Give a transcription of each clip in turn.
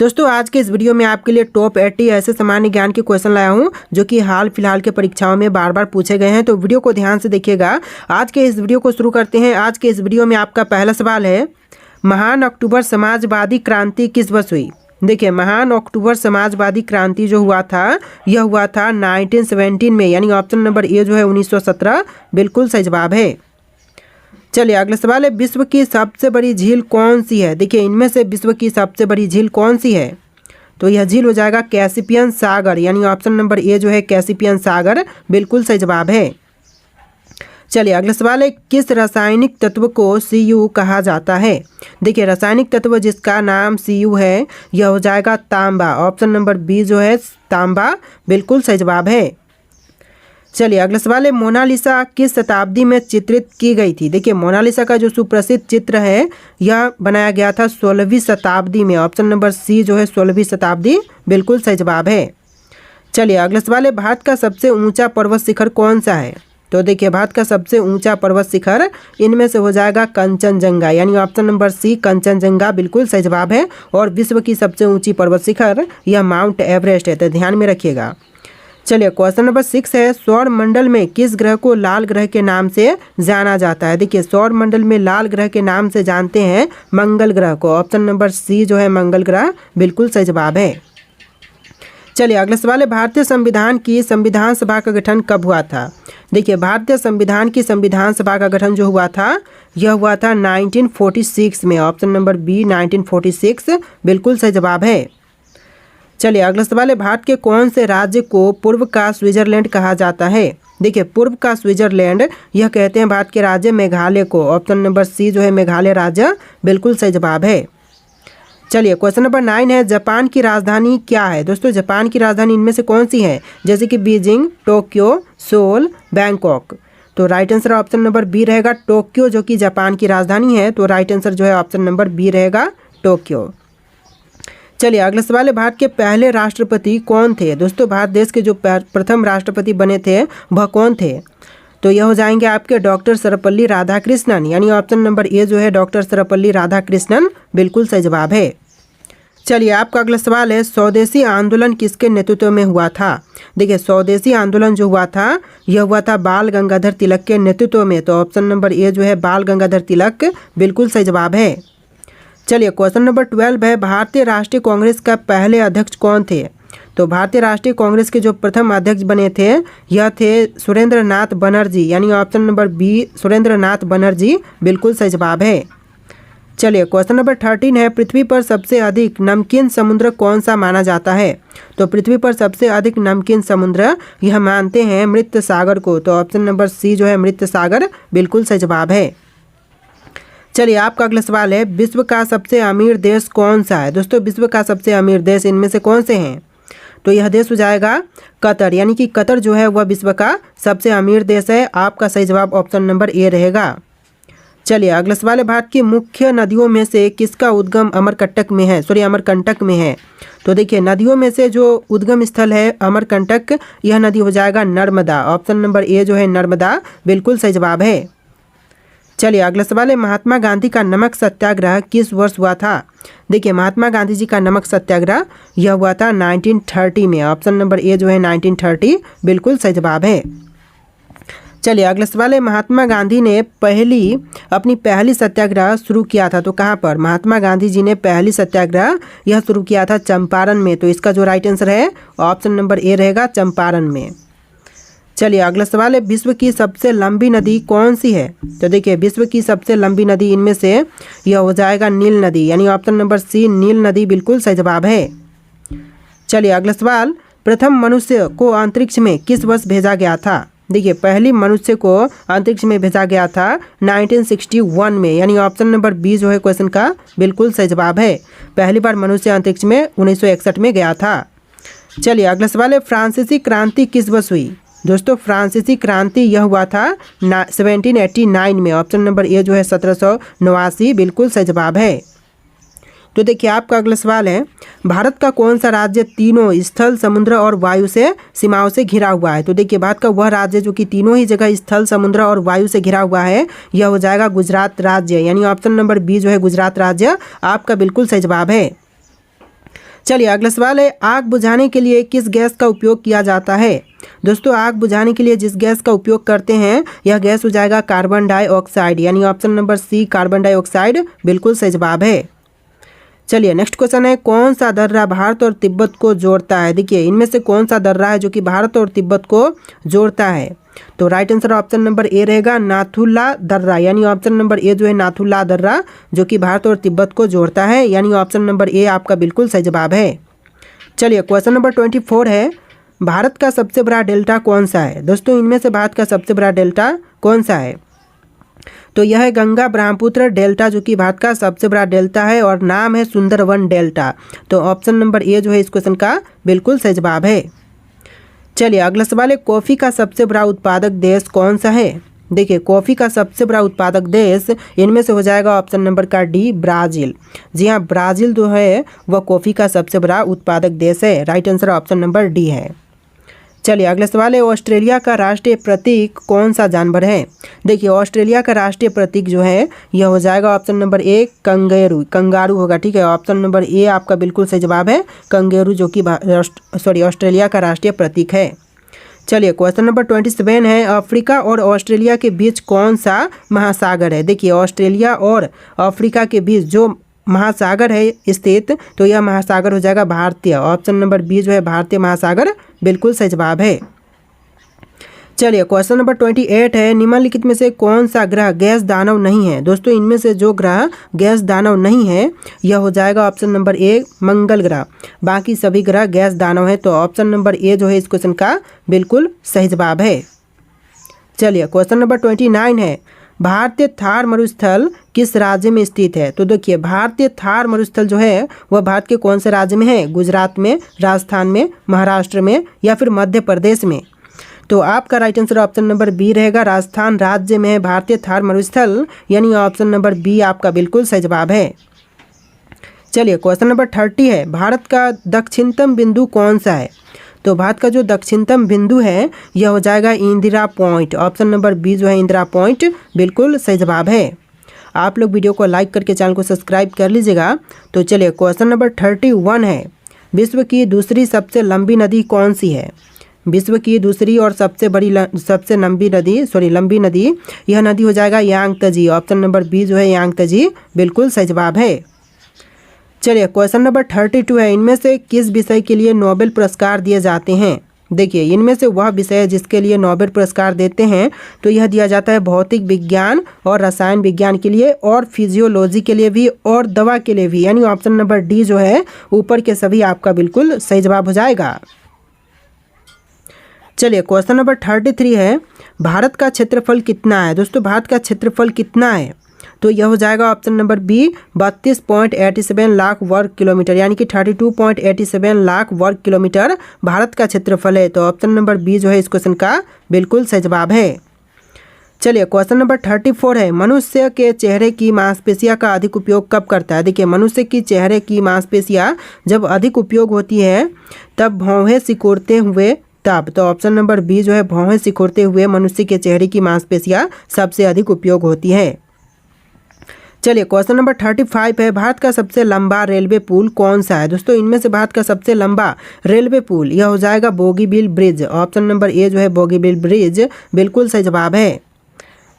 दोस्तों आज के इस वीडियो में आपके लिए टॉप 80 ऐसे सामान्य ज्ञान के क्वेश्चन लाया हूं जो कि हाल फिलहाल के परीक्षाओं में बार बार पूछे गए हैं। तो वीडियो को ध्यान से देखिएगा। आज के इस वीडियो को शुरू करते हैं। आज के इस वीडियो में आपका पहला सवाल है, महान अक्टूबर समाजवादी क्रांति किस वर्ष हुई। देखिए, महान अक्टूबर समाजवादी क्रांति जो हुआ था यह हुआ था 1917 में, यानी ऑप्शन नंबर ए जो है 1917 बिल्कुल सही जवाब है। चलिए अगला सवाल है, विश्व की सबसे बड़ी झील कौन सी है। देखिए, इनमें से विश्व की सबसे बड़ी झील कौन सी है, तो यह झील हो जाएगा कैस्पियन सागर, यानी ऑप्शन नंबर ए जो है कैस्पियन सागर बिल्कुल सही जवाब है। चलिए अगला सवाल है, किस रासायनिक तत्व को Cu कहा जाता है। देखिए, रासायनिक तत्व जिसका नाम Cu है यह हो जाएगा तांबा, ऑप्शन नंबर बी जो है तांबा बिल्कुल सही जवाब है। चलिए अगला सवाल है, मोनालिसा किस शताब्दी में चित्रित की गई थी। देखिए, मोनालिसा का जो सुप्रसिद्ध चित्र है यह बनाया गया था 16वीं शताब्दी में, ऑप्शन नंबर सी जो है 16वीं शताब्दी बिल्कुल सही जवाब है। चलिए अगला सवाल है, भारत का सबसे ऊंचा पर्वत शिखर कौन सा है। तो देखिए, भारत का सबसे ऊंचा पर्वत शिखर इनमें से हो जाएगा कंचनजंगा, यानी ऑप्शन नंबर सी कंचनजंगा बिल्कुल सही जवाब है। और विश्व की सबसे ऊंची पर्वत शिखर यह माउंट एवरेस्ट है, तो ध्यान में रखिएगा। चलिए क्वेश्चन नंबर 6 है, सौर मंडल में किस ग्रह को लाल ग्रह के नाम से जाना जाता है। देखिए, सौर मंडल में लाल ग्रह के नाम से जानते हैं मंगल ग्रह को, ऑप्शन नंबर सी जो है मंगल ग्रह बिल्कुल सही जवाब है। चलिए अगला सवाल है, भारतीय संविधान की संविधान सभा का गठन कब हुआ था। देखिए, भारतीय संविधान की संविधान सभा का गठन जो हुआ था यह हुआ था 1946 में, ऑप्शन नंबर बी 1946 बिल्कुल सही जवाब है। चलिए अगला सवाल है, भारत के कौन से राज्य को पूर्व का स्विट्जरलैंड कहा जाता है। देखिए, पूर्व का स्विट्जरलैंड यह कहते हैं भारत के राज्य मेघालय को, ऑप्शन नंबर सी जो है मेघालय राज्य बिल्कुल सही जवाब है। चलिए क्वेश्चन नंबर 9 है, जापान की राजधानी क्या है। दोस्तों, जापान की राजधानी इनमें से कौन सी है, जैसे कि बीजिंग, टोक्यो, सोल, बैंकॉक। तो right answer option number B रहेगा टोक्यो, जो कि जापान की राजधानी है। तो राइट आंसर जो है ऑप्शन नंबर बी रहेगा टोक्यो। चलिए अगला सवाल है, भारत के पहले राष्ट्रपति कौन थे। दोस्तों, भारत देश के जो प्रथम राष्ट्रपति बने थे वह कौन थे, तो यह हो जाएंगे आपके डॉक्टर सर्वपल्ली राधाकृष्णन, यानी ऑप्शन नंबर ए जो है डॉक्टर सर्वपल्ली राधाकृष्णन बिल्कुल सही जवाब है। चलिए आपका अगला सवाल है, स्वदेशी आंदोलन किसके नेतृत्व में हुआ था। देखिए, स्वदेशी आंदोलन जो हुआ था यह हुआ था बाल गंगाधर तिलक के नेतृत्व में, तो ऑप्शन नंबर ए जो है बाल गंगाधर तिलक बिल्कुल सही जवाब है। चलिए क्वेश्चन नंबर 12 है, भारतीय राष्ट्रीय कांग्रेस का पहले अध्यक्ष कौन थे। तो भारतीय राष्ट्रीय कांग्रेस के जो प्रथम अध्यक्ष बने थे यह थे सुरेंद्र नाथ बनर्जी, यानी ऑप्शन नंबर बी सुरेंद्र नाथ बनर्जी बिल्कुल सही जवाब है। चलिए क्वेश्चन नंबर 13 है, पृथ्वी पर सबसे अधिक नमकीन समुद्र कौन सा माना जाता है। तो पृथ्वी पर सबसे अधिक नमकीन समुद्र यह मानते हैं मृत सागर को, तो ऑप्शन नंबर सी जो है मृत सागर बिल्कुल सही जवाब है। चलिए आपका अगला सवाल है, विश्व का सबसे अमीर देश कौन सा है। दोस्तों, विश्व का सबसे अमीर देश इनमें से कौन से हैं, तो यह देश हो जाएगा कतर, यानी कि कतर जो है वह विश्व का सबसे अमीर देश है। आपका सही जवाब ऑप्शन नंबर ए रहेगा। चलिए अगला सवाल है, भारत की मुख्य नदियों में से किसका उद्गम अमरकंटक में है, अमरकंटक में है। तो देखिए, नदियों में से जो उद्गम स्थल है अमरकंटक, यह नदी हो जाएगा नर्मदा, ऑप्शन नंबर ए जो है नर्मदा बिल्कुल सही जवाब है। चलिए अगला सवाल है, महात्मा गांधी का नमक सत्याग्रह किस वर्ष हुआ था। देखिए, महात्मा गांधी जी का नमक सत्याग्रह यह हुआ था 1930 में, ऑप्शन नंबर ए जो है 1930 बिल्कुल सही जवाब है। चलिए अगला सवाल है, महात्मा गांधी ने अपनी पहली सत्याग्रह शुरू किया था, तो कहाँ पर। महात्मा गांधी जी ने पहली सत्याग्रह यह शुरू किया था चंपारण में, तो इसका जो राइट आंसर है ऑप्शन नंबर ए रहेगा चंपारण में। चलिए अगला सवाल है, विश्व की सबसे लंबी नदी कौन सी है। तो देखिए, विश्व की सबसे लंबी नदी इनमें से यह हो जाएगा नील नदी, यानी ऑप्शन नंबर सी नील नदी बिल्कुल सही जवाब है। चलिए अगला सवाल, प्रथम मनुष्य को अंतरिक्ष में किस वर्ष भेजा गया था। देखिए, पहली मनुष्य को अंतरिक्ष में भेजा गया था 1961 में, यानी ऑप्शन नंबर बी जो है क्वेश्चन का बिल्कुल सही जवाब है। पहली बार मनुष्य अंतरिक्ष में 1961 में गया था। चलिए अगला सवाल है, फ्रांसीसी क्रांति किस वर्ष हुई। दोस्तों, फ्रांसीसी क्रांति यह हुआ था 1789 में, ऑप्शन नंबर ए जो है 1789 बिल्कुल सही जवाब है। तो देखिए आपका अगला सवाल है, भारत का कौन सा राज्य तीनों स्थल, समुद्र और वायु से सीमाओं से घिरा हुआ है। तो देखिए, भारत का वह राज्य जो कि तीनों ही जगह स्थल, समुद्र और वायु से घिरा हुआ है यह हो जाएगा गुजरात राज्य, यानी ऑप्शन नंबर बी जो है गुजरात राज्य आपका बिल्कुल सही जवाब है। चलिए अगला सवाल है, आग बुझाने के लिए किस गैस का उपयोग किया जाता है। दोस्तों आग बुझाने के लिए जिस गैस का उपयोग करते हैं यह गैस हो जाएगा कार्बन डाइऑक्साइड, यानी option number C carbon dioxide बिल्कुल सही जवाब है। चलिए नेक्स्ट क्वेश्चन है, कौन सा दर्रा भारत और तिब्बत को जोड़ता है। देखिए इनमें से कौन सा दर्रा है जो कि भारत और तिब्बत को जोड़ता है। तो right answer option number A रहेगा नाथुला दर्रा, यानी ऑप्शन नंबर ए जो है नाथुला दर्रा जो कि भारत और तिब्बत को जोड़ता है, यानी ऑप्शन नंबर ए आपका बिल्कुल सही जवाब है। चलिए क्वेश्चन नंबर 24 है, भारत का सबसे बड़ा डेल्टा कौन सा है। दोस्तों इनमें से भारत का सबसे बड़ा डेल्टा कौन सा है। तो यह है गंगा ब्रह्मपुत्र डेल्टा जो कि भारत का सबसे बड़ा डेल्टा है और नाम है सुंदरवन डेल्टा। तो ऑप्शन नंबर ए जो है इस क्वेश्चन का बिल्कुल सही जवाब है। चलिए अगला सवाल है, कॉफ़ी का सबसे बड़ा उत्पादक देश कौन सा है। देखिए कॉफ़ी का सबसे बड़ा उत्पादक देश इनमें से हो जाएगा ऑप्शन नंबर का डी ब्राज़ील। जी हाँ, ब्राज़ील जो है वह कॉफ़ी का सबसे बड़ा उत्पादक देश है। Right answer option number D है। चलिए अगला सवाल है, ऑस्ट्रेलिया का राष्ट्रीय प्रतीक कौन सा जानवर है। देखिए ऑस्ट्रेलिया का राष्ट्रीय प्रतीक जो है यह हो जाएगा ऑप्शन नंबर ए कंगारू होगा। ठीक है, ऑप्शन नंबर ए आपका बिल्कुल सही जवाब है, कंगारू जो कि ऑस्ट्रेलिया का राष्ट्रीय प्रतीक है। चलिए क्वेश्चन नंबर 27 है, अफ्रीका और ऑस्ट्रेलिया के बीच कौन सा महासागर है। देखिए ऑस्ट्रेलिया और अफ्रीका के बीच जो महासागर है स्थित, तो यह महासागर हो जाएगा भारतीय। ऑप्शन नंबर बी जो है भारतीय महासागर बिल्कुल सही जवाब है। चलिए क्वेश्चन नंबर 28 है, निम्नलिखित में से कौन सा ग्रह गैस दानव नहीं है। दोस्तों इनमें से जो ग्रह गैस दानव नहीं है यह हो जाएगा ऑप्शन नंबर ए मंगल ग्रह, बाकी सभी ग्रह गैस दानव है। तो ऑप्शन नंबर ए जो है इस क्वेश्चन का बिल्कुल सही जवाब है। चलिए क्वेश्चन नंबर 29 है, भारतीय थार मरुस्थल किस राज्य में स्थित है। तो देखिए भारतीय थार मरुस्थल जो है वह भारत के कौन से राज्य में है, गुजरात में, राजस्थान में, महाराष्ट्र में या फिर मध्य प्रदेश में। तो आपका right answer option number B रहेगा, राजस्थान राज्य में है भारतीय थार मरुस्थल, यानी ऑप्शन नंबर बी आपका बिल्कुल सही जवाब है। चलिए क्वेश्चन नंबर 30 है, भारत का दक्षिणतम बिंदु कौन सा है। तो भारत का जो दक्षिणतम बिंदु है यह हो जाएगा Indira Point. Option number B जो है इंदिरा पॉइंट बिल्कुल सही जवाब है। आप लोग वीडियो को लाइक करके चैनल को सब्सक्राइब कर लीजिएगा। तो चलिए क्वेश्चन नंबर 31 है, विश्व की दूसरी सबसे लंबी नदी कौन सी है। विश्व की दूसरी और सबसे लंबी नदी यह नदी हो जाएगा यांगत्जे। ऑप्शन नंबर बी जो है यांगत्जे बिल्कुल सही जवाब है। चलिए क्वेश्चन नंबर 32 है, इनमें से किस विषय के लिए नोबेल पुरस्कार दिए जाते हैं। देखिए इनमें से वह विषय जिसके लिए नोबेल पुरस्कार देते हैं तो यह दिया जाता है भौतिक विज्ञान और रसायन विज्ञान के लिए और फिजियोलॉजी के लिए भी और दवा के लिए भी, यानी ऑप्शन नंबर डी जो है ऊपर के सभी आपका बिल्कुल सही जवाब हो जाएगा। चलिए क्वेश्चन नंबर 33 है, भारत का क्षेत्रफल कितना है। दोस्तों भारत का क्षेत्रफल कितना है, तो यह हो जाएगा ऑप्शन नंबर बी 32.87 लाख वर्ग किलोमीटर, यानी कि 32.87 लाख वर्ग किलोमीटर भारत का क्षेत्रफल है। तो ऑप्शन नंबर बी जो है इस क्वेश्चन का बिल्कुल सही जवाब है। चलिए क्वेश्चन नंबर 34 है, मनुष्य के चेहरे की मांसपेशियां का अधिक उपयोग कब करता है। देखिए मनुष्य की चेहरे की मांसपेशियां जब अधिक उपयोग होती है तब भौहें सिकोड़ते हुए तब। तो ऑप्शन नंबर बी जो है भौहें सिकोड़ते हुए मनुष्य के चेहरे की मांसपेशियां सबसे अधिक उपयोग होती है। चलिए क्वेश्चन नंबर 35 है, भारत का सबसे लंबा रेलवे पुल कौन सा है। दोस्तों इनमें से भारत का सबसे लंबा रेलवे पुल यह हो जाएगा Bogibeel bridge. Option number A जो है बोगीबील ब्रिज बिल्कुल सही जवाब है।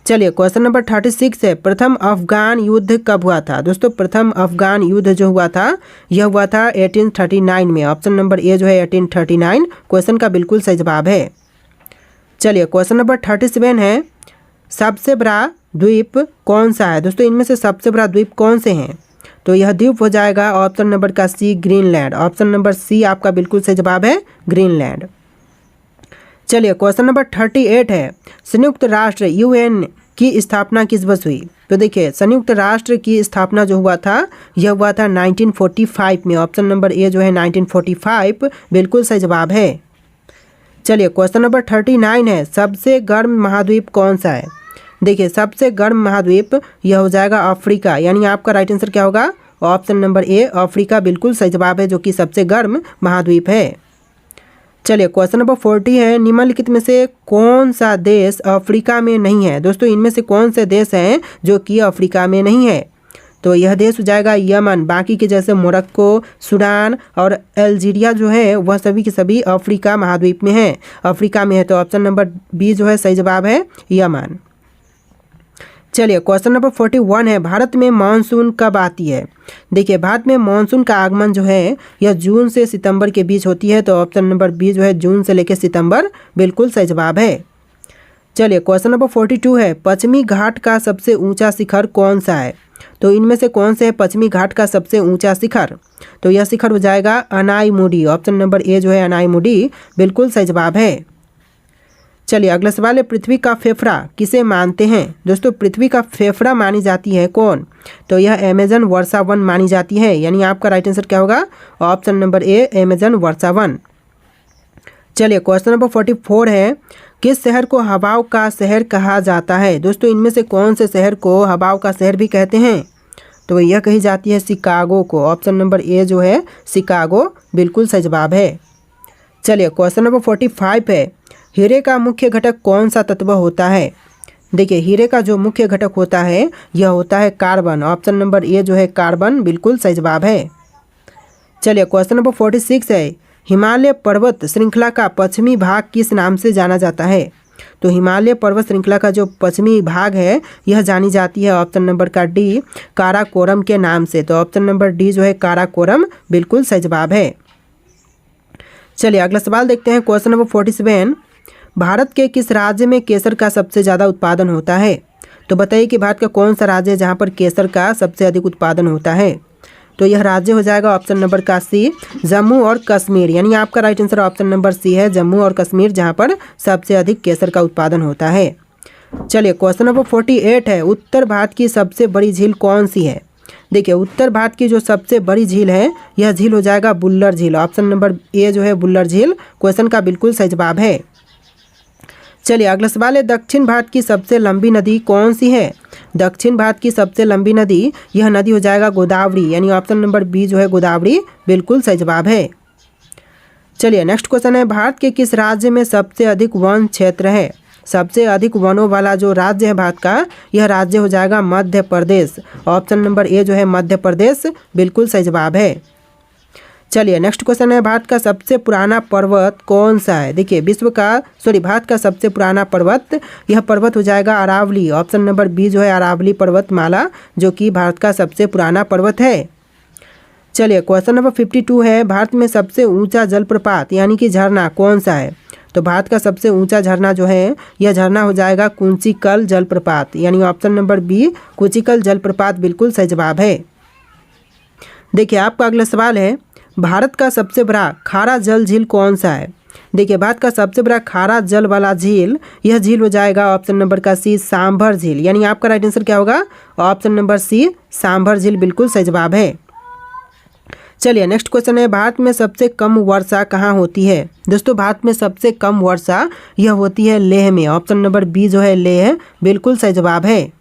चलिए क्वेश्चन नंबर 36 है, प्रथम अफगान युद्ध कब हुआ था। दोस्तों प्रथम अफगान युद्ध जो हुआ था यह हुआ था 1839 में। ऑप्शन नंबर ए जो है 1839 क्वेश्चन का बिल्कुल सही जवाब है। चलिए क्वेश्चन नंबर 37 है, सबसे बड़ा द्वीप कौन सा है। दोस्तों इनमें से सबसे बड़ा द्वीप कौन से हैं, तो यह द्वीप हो जाएगा ऑप्शन नंबर का सी ग्रीनलैंड। ऑप्शन नंबर सी आपका बिल्कुल सही जवाब है ग्रीनलैंड। चलिए क्वेश्चन नंबर 38 है, संयुक्त राष्ट्र यूएन की स्थापना किस वर्ष हुई। तो देखिए संयुक्त राष्ट्र की स्थापना जो हुआ था यह हुआ था 1945 में। ऑप्शन नंबर ए जो है 1945 बिल्कुल सही जवाब है। चलिए क्वेश्चन नंबर 39 है, सबसे गर्म महाद्वीप कौन सा है। देखिए सबसे गर्म महाद्वीप यह हो जाएगा अफ्रीका, यानी आपका राइट आंसर क्या होगा ऑप्शन नंबर ए अफ्रीका बिल्कुल सही जवाब है, जो कि सबसे गर्म महाद्वीप है। चलिए क्वेश्चन नंबर 40 है, निम्नलिखित में से कौन सा देश अफ्रीका में नहीं है। दोस्तों इनमें से कौन से देश हैं जो कि अफ्रीका में नहीं है। तो यह देश हो जाएगा यमन। बाकी के जैसे मोरक्को, सूडान और अल्जीरिया जो है वह सभी के सभी अफ्रीका महाद्वीप में है, अफ्रीका में है। तो ऑप्शन नंबर बी जो है सही जवाब है यमन। चलिए क्वेश्चन नंबर 41 है, भारत में मानसून कब आती है? देखिए भारत में मानसून का आगमन जो है यह जून से सितंबर के बीच होती है। तो ऑप्शन नंबर बी जो है जून से लेकर सितंबर बिल्कुल सही जवाब है। चलिए क्वेश्चन नंबर 42 है, पश्चिमी घाट का सबसे ऊंचा शिखर कौन सा है? तो इनमें से कौन से है पश्चिमी घाट का सबसे ऊंचा शिखर? तो यह शिखर हो जाएगा अनाईमुडी। ऑप्शन नंबर ए जो है अनाईमुडी बिल्कुल सही जवाब है। चलिए अगला सवाल है, पृथ्वी का फेफड़ा किसे मानते हैं? दोस्तों पृथ्वी का फेफड़ा मानी जाती है कौन? तो यह अमेजन वर्षा वन मानी जाती है, यानी आपका राइट आंसर क्या होगा? Option number A Amazon Varsha one. चलिए क्वेश्चन नंबर 44 है, किस शहर को हवाओं का शहर कहा जाता है? दोस्तों इनमें से कौन से शहर को हवाओं का शहर भी कहते हैं? तो यह कही जाती है शिकागो को। ऑप्शन नंबर ए जो है शिकागो बिल्कुल सही जवाब है। चलिए क्वेश्चन नंबर 45 है, हीरे का मुख्य घटक कौन सा तत्व होता है? देखिए हीरे का जो मुख्य घटक होता है यह होता है कार्बन। ऑप्शन नंबर ए जो है कार्बन बिल्कुल सही जवाब है। चलिए क्वेश्चन नंबर 46 है, हिमालय पर्वत श्रृंखला का पश्चिमी भाग किस नाम से जाना जाता है? तो हिमालय पर्वत श्रृंखला का जो पश्चिमी भाग है यह जानी जाती है ऑप्शन नंबर का डी काराकोरम के नाम से। तो ऑप्शन नंबर डी जो है काराकोरम बिल्कुल सही जवाब है। चलिए अगला सवाल देखते हैं क्वेश्चन नंबर 47, भारत के किस राज्य में केसर का सबसे ज़्यादा उत्पादन होता है? तो बताइए कि भारत का कौन सा राज्य है जहाँ पर केसर का सबसे अधिक उत्पादन होता है? तो यह राज्य हो जाएगा ऑप्शन नंबर का सी जम्मू और कश्मीर, यानी आपका right answer option number C है जम्मू और कश्मीर, जहाँ पर सबसे अधिक केसर का उत्पादन होता है। चलिए क्वेश्चन नंबर 48 है, उत्तर भारत की सबसे बड़ी झील कौन सी है? देखिए उत्तर भारत की जो सबसे बड़ी झील है यह झील हो जाएगा बुल्लर झील। ऑप्शन नंबर ए जो है बुल्लर झील क्वेश्चन का बिल्कुल सही जवाब है। चलिए अगला सवाल है, दक्षिण भारत की सबसे लंबी नदी कौन सी है? दक्षिण भारत की सबसे लंबी नदी यह नदी हो जाएगा गोदावरी, यानी ऑप्शन नंबर बी जो है गोदावरी बिल्कुल सही जवाब है। चलिए नेक्स्ट क्वेश्चन है, भारत के किस राज्य में सबसे अधिक वन क्षेत्र है? सबसे अधिक वनों वाला जो राज्य है भारत का यह राज्य हो जाएगा Madhya Pradesh. Option number A जो है मध्य प्रदेश बिल्कुल सही जवाब है। चलिए नेक्स्ट क्वेश्चन है, भारत का सबसे पुराना पर्वत कौन सा है? देखिए भारत का सबसे पुराना पर्वत यह पर्वत हो जाएगा अरावली। ऑप्शन नंबर बी जो है अरावली पर्वतमाला जो कि भारत का सबसे पुराना पर्वत है। चलिए क्वेश्चन नंबर 52 है, भारत में सबसे ऊंचा जलप्रपात यानी कि झरना कौन सा है? तो भारत का सबसे ऊंचा झरना जो है यह झरना हो जाएगा कुंचिकल जलप्रपात, यानी ऑप्शन नंबर बी कुंचिकल जलप्रपात बिल्कुल सही जवाब है। देखिए आपका अगला सवाल है, भारत का सबसे बड़ा खारा जल झील कौन सा है? देखिए भारत का सबसे बड़ा खारा जल वाला झील यह झील हो जाएगा ऑप्शन नंबर का सी सांभर झील, यानी आपका राइट आंसर क्या होगा? ऑप्शन नंबर सी सांभर झील बिल्कुल सही जवाब है। चलिए नेक्स्ट क्वेश्चन है, भारत में सबसे कम वर्षा कहाँ होती है? दोस्तों भारत में सबसे कम वर्षा यह होती है लेह में। ऑप्शन नंबर बी जो है लेह बिल्कुल सही जवाब है।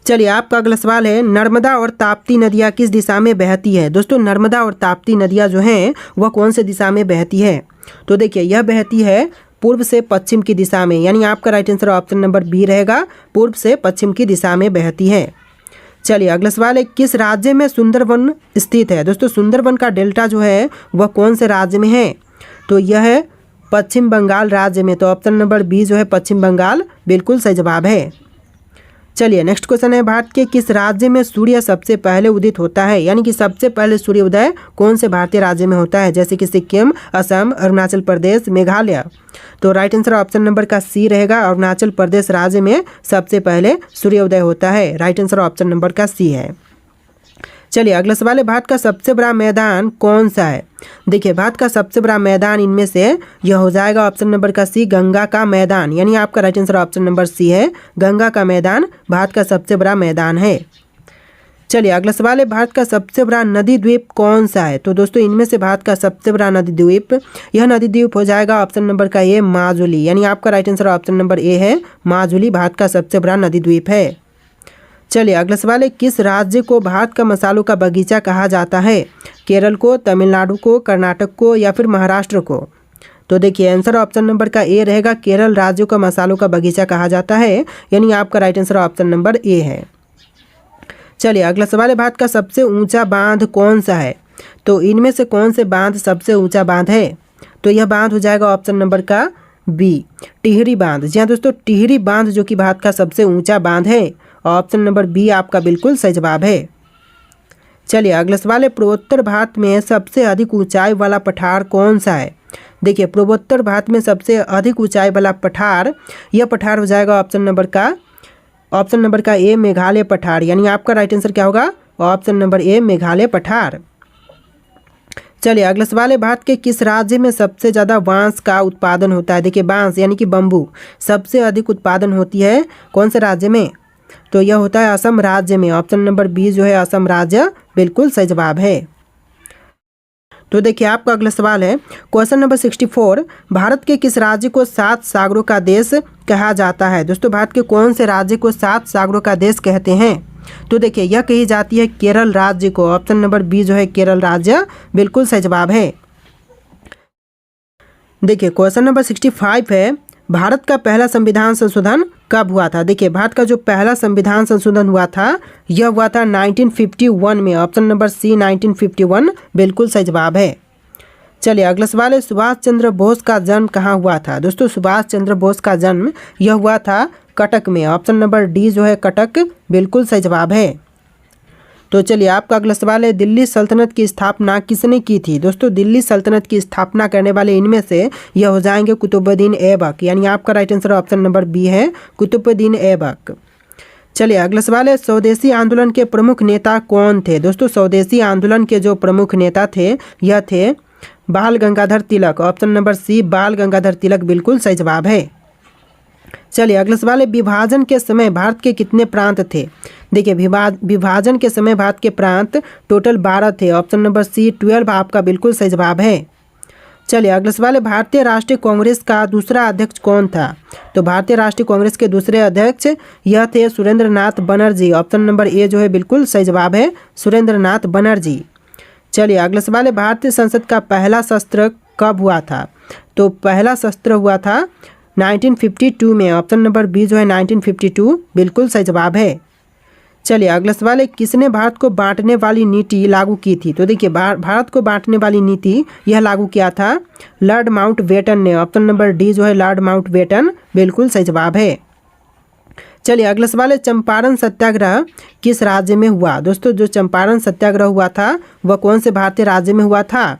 चलिए आपका अगला सवाल है, नर्मदा और ताप्ती नदियाँ किस दिशा में बहती है? दोस्तों नर्मदा और ताप्ती नदियाँ जो हैं वह कौन से दिशा में बहती है? तो देखिए यह बहती है पूर्व से पश्चिम की दिशा में, यानी आपका right answer option number B रहेगा, पूर्व से पश्चिम की दिशा में बहती है। चलिए अगला सवाल है, किस राज्य में सुंदरवन स्थित है? दोस्तों सुंदरवन का डेल्टा जो है वह कौन से राज्य में है? तो यह है पश्चिम बंगाल राज्य में। तो ऑप्शन नंबर बी जो है पश्चिम बंगाल बिल्कुल सही जवाब है। चलिए नेक्स्ट क्वेश्चन है, भारत के किस राज्य में सूर्य सबसे पहले उदित होता है? यानी कि सबसे पहले सूर्योदय कौन से भारतीय राज्य में होता है? जैसे कि सिक्किम, असम, अरुणाचल प्रदेश, मेघालय। तो राइट आंसर ऑप्शन नंबर का सी रहेगा, अरुणाचल प्रदेश राज्य में सबसे पहले सूर्योदय होता है। राइट आंसर ऑप्शन नंबर का सी है। चलिए अगला सवाल है, भारत का सबसे बड़ा मैदान कौन सा है? देखिए भारत का सबसे बड़ा मैदान इनमें से यह हो जाएगा ऑप्शन नंबर का सी गंगा का मैदान, यानी आपका right answer option number C है, गंगा का मैदान भारत का सबसे बड़ा मैदान है। चलिए अगला सवाल है, भारत का सबसे बड़ा नदी द्वीप कौन सा है? तो दोस्तों इनमें से भारत का सबसे बड़ा नदी द्वीप यह नदी द्वीप हो जाएगा ऑप्शन नंबर का ए माजुली, यानी आपका right answer option number A है, माजुली भारत का सबसे बड़ा नदी द्वीप है। चलिए अगला सवाल है, किस राज्य को भारत का मसालों का बगीचा कहा जाता है? केरल को, तमिलनाडु को, कर्नाटक को या फिर महाराष्ट्र को? तो देखिए आंसर ऑप्शन नंबर का ए रहेगा, केरल राज्य को मसालों का बगीचा कहा जाता है, यानी आपका right answer option number A है। चलिए अगला सवाल है, भारत का सबसे ऊंचा बांध कौन सा है? तो इनमें से कौन से बांध सबसे ऊंचा बांध है? तो यह बांध हो जाएगा ऑप्शन नंबर का बी, टिहरी बांध। जी हाँ दोस्तों, टिहरी बांध जो कि भारत का सबसे ऊंचा बांध है। ऑप्शन नंबर बी आपका बिल्कुल सही जवाब है। चलिए अगला सवाल है, पूर्वोत्तर भारत में सबसे अधिक ऊंचाई वाला पठार कौन सा है? देखिए पूर्वोत्तर भारत में सबसे अधिक ऊंचाई वाला पठार, यह पठार हो जाएगा ऑप्शन नंबर का ए, मेघालय पठार। यानी आपका राइट आंसर क्या होगा? ऑप्शन नंबर ए, मेघालय पठार। चलिए अगला सवाल है, भारत के किस राज्य में सबसे ज़्यादा बांस का उत्पादन होता है? देखिए बांस यानी कि बम्बू सबसे अधिक उत्पादन होती है कौन से राज्य में? तो यह होता है असम राज्य में। ऑप्शन नंबर बी जो है असम राज्य बिल्कुल सही जवाब है। तो देखिए आपका अगला सवाल है, क्वेश्चन नंबर 64, भारत के किस राज्य को 7 सागरों का देश कहा जाता है? दोस्तों भारत के कौन से राज्य को 7 सागरों का देश कहते हैं? तो देखिए यह कही जाती है केरल राज्य को। ऑप्शन नंबर बी जो है केरल राज्य बिल्कुल सही जवाब है। देखिए क्वेश्चन नंबर 65 है, भारत का पहला संविधान संशोधन कब हुआ था? देखिए भारत का जो पहला संविधान संशोधन हुआ था यह हुआ था 1951 में। ऑप्शन नंबर सी 1951 बिल्कुल सही जवाब है। चलिए अगला सवाल है, सुभाष चंद्र बोस का जन्म कहाँ हुआ था? दोस्तों सुभाष चंद्र बोस का जन्म यह हुआ था कटक में। ऑप्शन नंबर डी जो है कटक बिल्कुल सही जवाब है। तो चलिए आपका अगला सवाल है, दिल्ली सल्तनत की स्थापना किसने की थी? दोस्तों दिल्ली सल्तनत की स्थापना करने वाले इनमें से यह हो जाएंगे कुतुबुद्दीन ऐबक। यानी आपका right answer option number B है, कुतुबुद्दीन ऐबक। चलिए अगला सवाल है, स्वदेशी आंदोलन के प्रमुख नेता कौन थे? दोस्तों स्वदेशी आंदोलन के जो प्रमुख नेता थे यह थे बाल गंगाधर तिलक। ऑप्शन नंबर सी बाल गंगाधर तिलक बिल्कुल सही जवाब है। चलिए अगला सवाल है, विभाजन के समय भारत के कितने प्रांत थे? देखिए विभाजन के समय भारत के प्रांत टोटल 12 थे। ऑप्शन नंबर सी 12 आपका बिल्कुल सही जवाब है। चलिए अगला सवाल है, भारतीय राष्ट्रीय कांग्रेस का दूसरा अध्यक्ष कौन था? तो भारतीय राष्ट्रीय कांग्रेस के दूसरे अध्यक्ष यह थे सुरेंद्र नाथ बनर्जी। ऑप्शन नंबर ए जो है बिल्कुल सही जवाब है, सुरेंद्र नाथ बनर्जी। चलिए अगला सवाल है, भारतीय संसद का पहला सत्र कब हुआ था? तो पहला सत्र हुआ था 1952 में। ऑप्शन नंबर बी जो है 1952 बिल्कुल सही जवाब है। चलिए अगला सवाल है, किसने भारत को बांटने वाली नीति लागू की थी? तो देखिए भारत को बांटने वाली नीति यह लागू किया था लॉर्ड माउंटबेटन ने। ऑप्शन नंबर डी जो है लॉर्ड माउंटबेटन बिल्कुल सही जवाब है। चलिए अगला सवाल है, चंपारण सत्याग्रह किस राज्य में हुआ? दोस्तों जो चंपारण सत्याग्रह हुआ था वह कौन से भारतीय राज्य में हुआ था?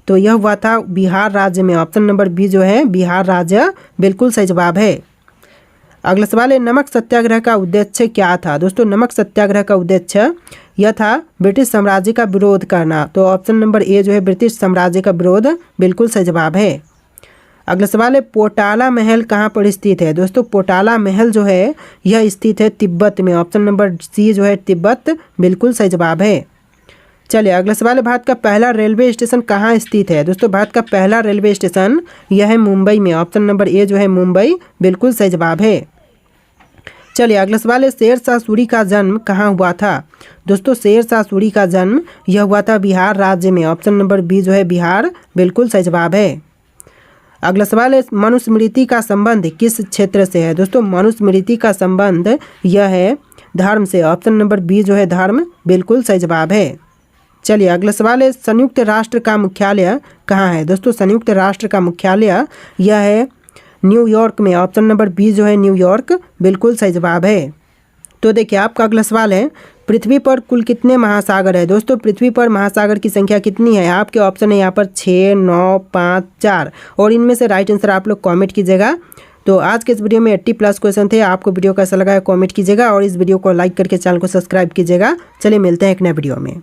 तो यह हुआ था बिहार राज्य में। ऑप्शन नंबर बी जो है बिहार राज्य बिल्कुल सही जवाब है। अगला सवाल है, नमक सत्याग्रह का उद्देश्य क्या था? दोस्तों नमक सत्याग्रह का उद्देश्य यह था ब्रिटिश साम्राज्य का विरोध करना। तो ऑप्शन नंबर ए जो है ब्रिटिश साम्राज्य का विरोध बिल्कुल सही जवाब है। अगला सवाल है, पोटाला महल कहाँ पर स्थित है? दोस्तों पोटाला महल जो है यह स्थित है तिब्बत में। ऑप्शन नंबर सी जो है तिब्बत बिल्कुल सही जवाब है। चलिए अगला सवाल है, भारत का पहला रेलवे स्टेशन कहाँ स्थित है? दोस्तों भारत का पहला रेलवे स्टेशन यह है मुंबई में। ऑप्शन नंबर ए जो है मुंबई बिल्कुल सही जवाब है। चलिए अगला सवाल है, शेर शाह सूरी का जन्म कहाँ हुआ था? दोस्तों शेर शाह सूरी का जन्म यह हुआ था बिहार राज्य में। ऑप्शन नंबर बी जो है बिहार बिल्कुल सही जवाब है। अगला सवाल है, मनुस्मृति का संबंध किस क्षेत्र से है? दोस्तों मनुस्मृति का संबंध यह है धर्म से। ऑप्शन नंबर बी जो है धर्म बिल्कुल सही जवाब है। चलिए अगला सवाल है, संयुक्त राष्ट्र का मुख्यालय कहाँ है? दोस्तों संयुक्त राष्ट्र का मुख्यालय यह है न्यूयॉर्क में। ऑप्शन नंबर बी जो है न्यूयॉर्क बिल्कुल सही जवाब है। तो देखिए आपका अगला सवाल है, पृथ्वी पर कुल कितने महासागर है? दोस्तों पृथ्वी पर महासागर की संख्या कितनी है? आपके ऑप्शन है यहाँ पर 6, 9, 5, 4 और इनमें से राइट आंसर आप लोग कमेंट कीजिएगा। तो आज के इस वीडियो में 80+ क्वेश्चन थे। आपको वीडियो कैसा लगा है कमेंट कीजिएगा और इस वीडियो को लाइक करके चैनल को सब्सक्राइब कीजिएगा। चलिए मिलते हैं एक नए वीडियो में।